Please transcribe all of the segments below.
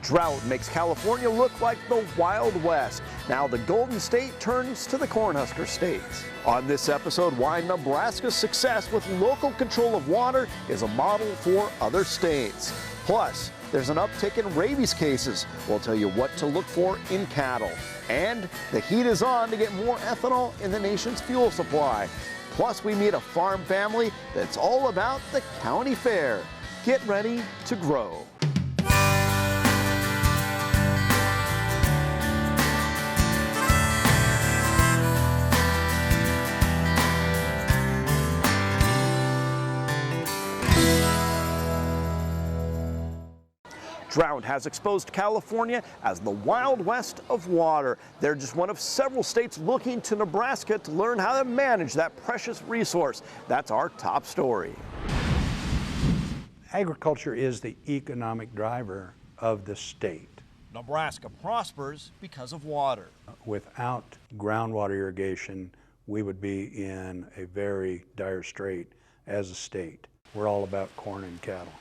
Drought makes California look like the Wild West. Now the Golden State turns to the Cornhusker States. On this episode, why Nebraska's success with local control of water is a model for other states. Plus, there's an uptick in rabies cases. We'll tell you what to look for in cattle. And the heat is on to get more ethanol in the nation's fuel supply. Plus, we meet a farm family that's all about the county fair. Get ready to grow. Drought has exposed California as the Wild West of water. They're just one of several states looking to Nebraska to learn how to manage that precious resource. That's our top story. Agriculture is the economic driver of the state. Nebraska prospers because of water. Without groundwater irrigation, we would be in a very dire strait as a state. We're all about corn and cattle.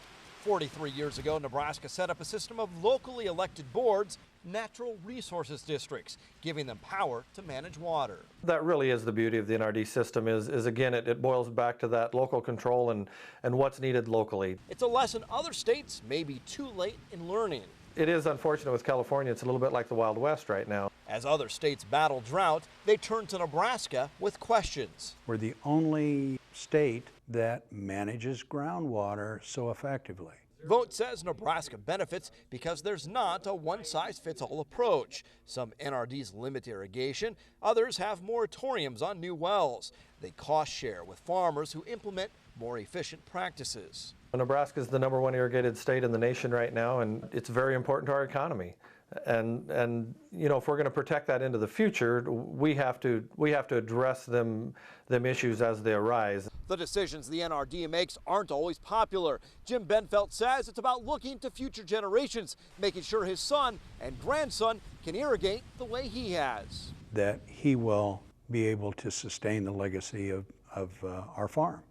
43 years ago, Nebraska set up a system of locally elected boards, natural resources districts, giving them power to manage water. That really is the beauty of the NRD system is again, it boils back to that local control and what's needed locally. It's a lesson other states may be too late in learning. It is unfortunate with California, it's a little bit like the Wild West right now. As other states battle drought, they turn to Nebraska with questions. We're the only state that manages groundwater so effectively. Vote says Nebraska benefits because there's not a one-size-fits-all approach. Some NRDs limit irrigation, others have moratoriums on new wells. They cost share with farmers who implement more efficient practices. Nebraska is the #1 irrigated state in the nation right now, and it's very important to our economy. And you know, if we're going to protect that into the future, we have to address them issues as they arise. The decisions the NRD makes aren't always popular. Jim Benfeld says it's about looking to future generations, making sure his son and grandson can irrigate the way he has. That he will be able to sustain the legacy of our farm.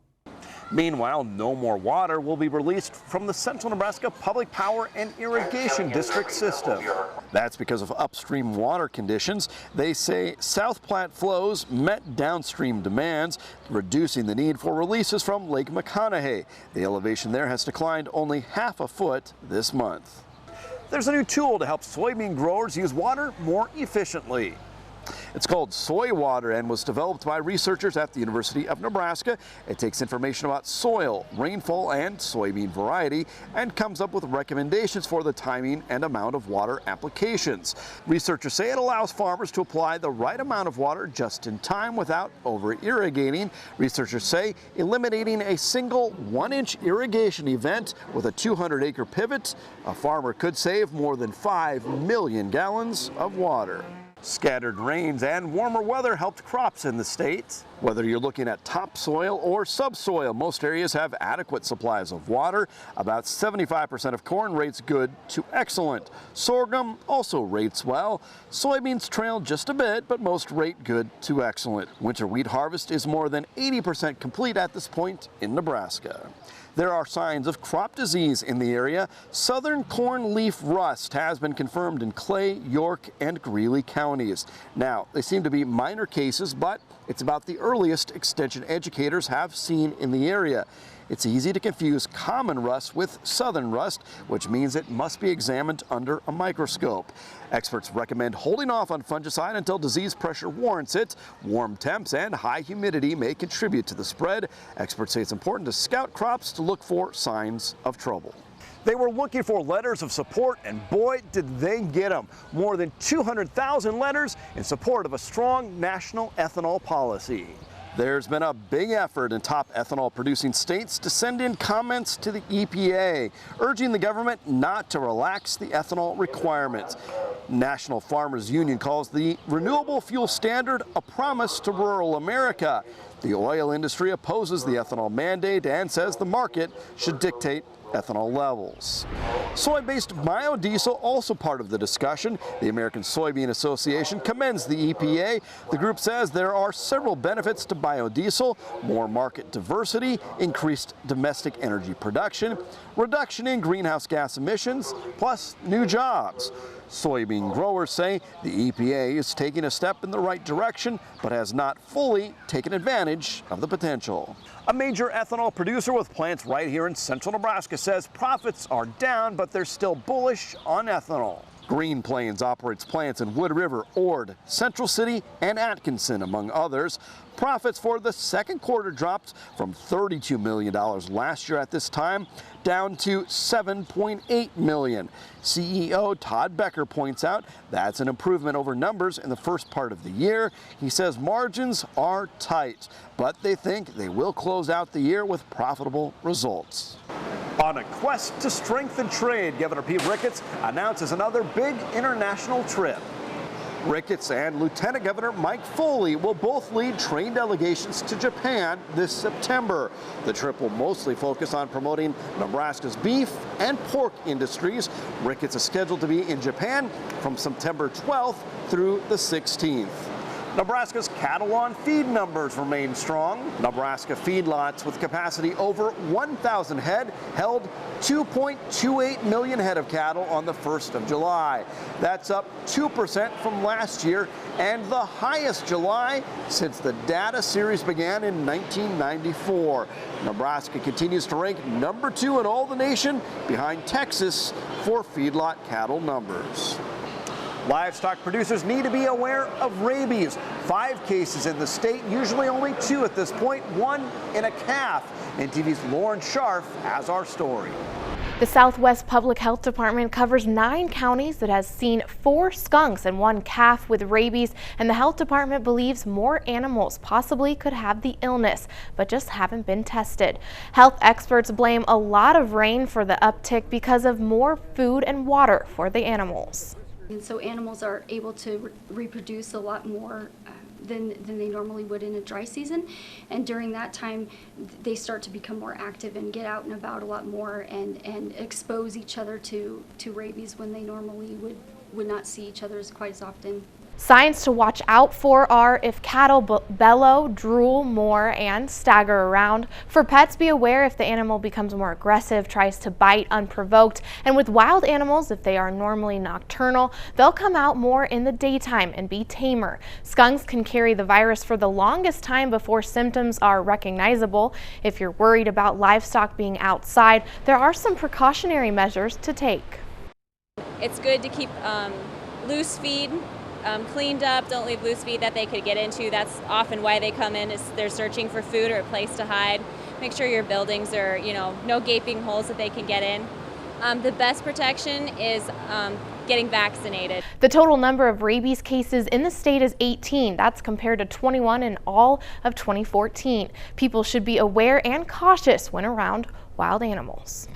Meanwhile, no more water will be released from the Central Nebraska Public Power and Irrigation District system. That's because of upstream water conditions. They say South Platte flows met downstream demands, reducing the need for releases from Lake McConaughey. The elevation there has declined only ½ a foot this month. There's a new tool to help soybean growers use water more efficiently. It's called Soy Water and was developed by researchers at the University of Nebraska. It takes information about soil, rainfall, and soybean variety and comes up with recommendations for the timing and amount of water applications. Researchers say it allows farmers to apply the right amount of water just in time without over-irrigating. Researchers say eliminating a single 1-inch irrigation event with a 200-acre pivot, a farmer could save more than 5 million gallons of water. Scattered rains and warmer weather helped crops in the state. Whether you're looking at topsoil or subsoil, most areas have adequate supplies of water. About 75% of corn rates good to excellent. Sorghum also rates well. Soybeans trail just a bit, but most rate good to excellent. Winter wheat harvest is more than 80% complete at this point in Nebraska. There are signs of crop disease in the area. Southern corn leaf rust has been confirmed in Clay, York, and Greeley counties. Now, they seem to be minor cases, but it's about the earliest extension educators have seen in the area. It's easy to confuse common rust with southern rust, which means it must be examined under a microscope. Experts recommend holding off on fungicide until disease pressure warrants it. Warm temps and high humidity may contribute to the spread. Experts say it's important to scout crops to look for signs of trouble. They were looking for letters of support, and boy, did they get them. More than 200,000 letters in support of a strong national ethanol policy. There's been a big effort in top ethanol producing states to send in comments to the EPA, urging the government not to relax the ethanol requirements. National Farmers Union calls the renewable fuel standard a promise to rural America. The oil industry opposes the ethanol mandate and says the market should dictate ethanol levels. Soy-based biodiesel also part of the discussion. The American Soybean Association commends the EPA. The group says there are several benefits to biodiesel: more market diversity, increased domestic energy production, reduction in greenhouse gas emissions, plus new jobs. Soybean growers say the EPA is taking a step in the right direction, but has not fully taken advantage of the potential. A major ethanol producer with plants right here in central Nebraska says profits are down, but they're still bullish on ethanol. Green Plains operates plants in Wood River, Ord, Central City, and Atkinson, among others. Profits for the second quarter dropped from $32 million last year at this time down to $7.8 million. CEO Todd Becker points out that's an improvement over numbers in the first part of the year. He says margins are tight, but they think they will close out the year with profitable results. On a quest to strengthen trade, Governor Pete Ricketts announces another big international trip. Ricketts and Lieutenant Governor Mike Foley will both lead trade delegations to Japan this September. The trip will mostly focus on promoting Nebraska's beef and pork industries. Ricketts is scheduled to be in Japan from September 12th through the 16th. Nebraska's cattle on feed numbers remain strong. Nebraska feedlots with capacity over 1,000 head held 2.28 million head of cattle on the 1st of July. That's up 2% from last year and the highest July since the data series began in 1994. Nebraska continues to rank number 2 in all the nation, behind Texas for feedlot cattle numbers. Livestock producers need to be aware of rabies. 5 cases in the state, usually only 2 at this point, 1 in a calf. NTV's Lauren Scharf has our story. The Southwest Public Health Department covers 9 counties that has seen 4 skunks and 1 calf with rabies, and the health department believes more animals possibly could have the illness, but just haven't been tested. Health experts blame a lot of rain for the uptick because of more food and water for the animals. And so animals are able to reproduce a lot more than they normally would in a dry season. And during that time, they start to become more active and get out and about a lot more and expose each other to rabies when they normally would not see each other quite as often. Signs to watch out for are if cattle bellow, drool more, and stagger around. For pets, be aware if the animal becomes more aggressive, tries to bite unprovoked. And with wild animals, if they are normally nocturnal, they'll come out more in the daytime and be tamer. Skunks can carry the virus for the longest time before symptoms are recognizable. If you're worried about livestock being outside, there are some precautionary measures to take. It's good to keep loose feed cleaned up. Don't leave loose feed that they could get into. That's often why they come in, is they're searching for food or a place to hide. Make sure your buildings are, no gaping holes that they can get in. The best protection is getting vaccinated. The total number of rabies cases in the state is 18. That's compared to 21 in all of 2014. People should be aware and cautious when around wild animals.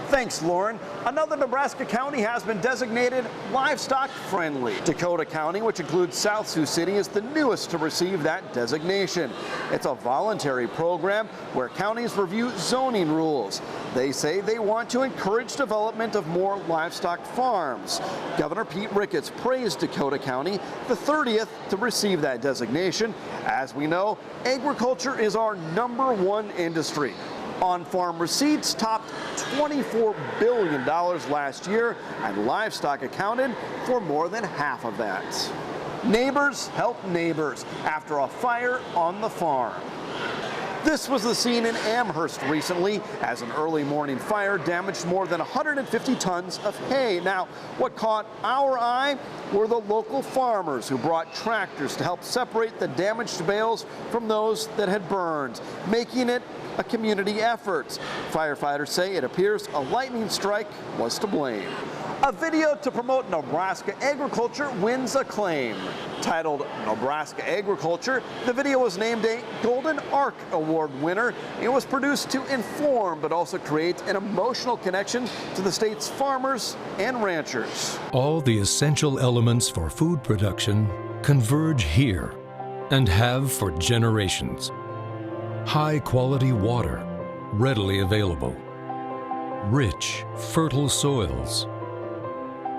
Thanks, Lauren. Another Nebraska county has been designated livestock friendly. Dakota County, which includes South Sioux City, is the newest to receive that designation. It's a voluntary program where counties review zoning rules. They say they want to encourage development of more livestock farms. Governor Pete Ricketts praised Dakota County, the 30th to receive that designation. As we know, agriculture is our #1 industry. On-farm receipts topped $24 billion last year, and livestock accounted for more than half of that. Neighbors help neighbors after a fire on the farm. This was the scene in Amherst recently as an early morning fire damaged more than 150 tons of hay. Now, what caught our eye were the local farmers who brought tractors to help separate the damaged bales from those that had burned, making it a community effort. Firefighters say it appears a lightning strike was to blame. A video to promote Nebraska agriculture wins acclaim. Titled Nebraska Agriculture, the video was named a Golden Arc Award winner. It was produced to inform but also create an emotional connection to the state's farmers and ranchers. All the essential elements for food production converge here and have for generations. High quality water, readily available. rich, fertile soils,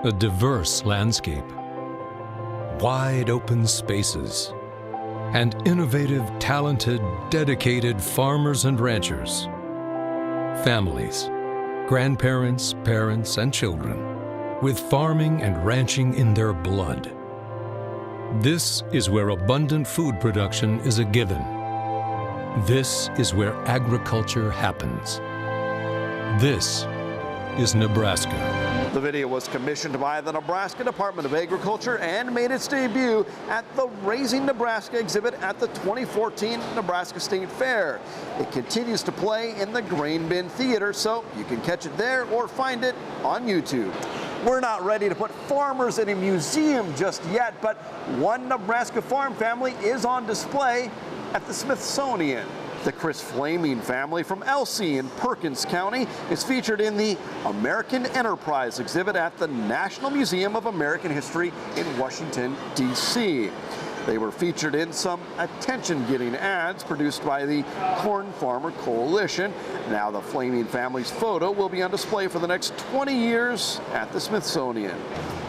a diverse landscape, wide open spaces, and innovative, talented, dedicated farmers and ranchers. Families, grandparents, parents, and children, with farming and ranching in their blood. This is where abundant food production is a given. This is where agriculture happens. This is Nebraska. The video was commissioned by the Nebraska Department of Agriculture and made its debut at the Raising Nebraska exhibit at the 2014 Nebraska State Fair. It continues to play in the Grain Bin Theater, so you can catch it there or find it on YouTube. We're not ready to put farmers in a museum just yet, but one Nebraska farm family is on display at the Smithsonian. The Chris Flaming family from Elsie in Perkins County is featured in the American Enterprise exhibit at the National Museum of American History in Washington, D.C. They were featured in some attention-getting ads produced by the Corn Farmer Coalition. Now the Flaming family's photo will be on display for the next 20 years at the Smithsonian.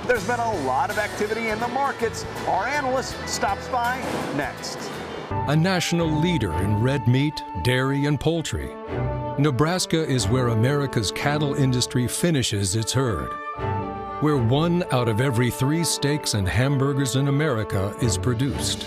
There's been a lot of activity in the markets. Our analyst stops by next. A national leader in red meat, dairy, and poultry, Nebraska is where America's cattle industry finishes its herd, where 1 out of every 3 steaks and hamburgers in America is produced.